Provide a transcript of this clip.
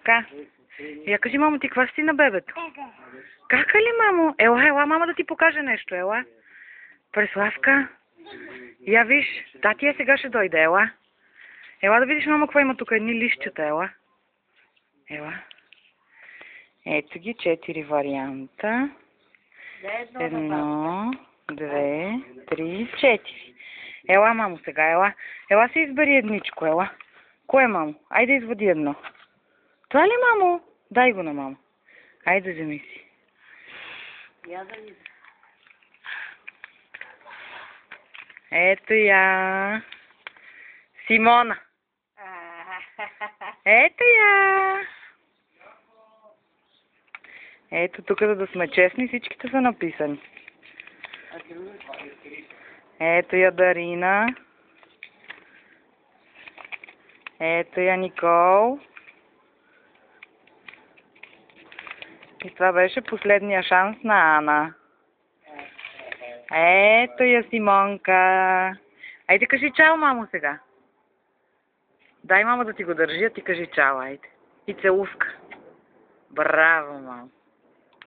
Преславка. Я кажи, мамо, ти каква си на бебето? Кака ли, мамо? Ела, мама да ти покаже нещо, ела. Преславка. Я виж, татия сега ще дойде, ела. Ела да видиш, мама, какво има тук, едни лищчета, ела. Ела. Ето ги 4 варианта. 1, 2, 3, 4. Ела, мамо, сега, ела. Ела си избери едничко, ела. Кое, мамо? Айде извади едно. Това ли, мамо? Дай го на мамо. Айде, вземи си. Ето я. Симона. Ето я. Ето тук, за да сме честни, всичките са написани. Ето я Дарина. Ето я Никол. И това беше последния шанс на Ана. Ето я Симонка. Айде кажи чао, мамо, сега. Дай мама да ти го държи, а ти кажи чао, айде. И целувка. Браво, мамо.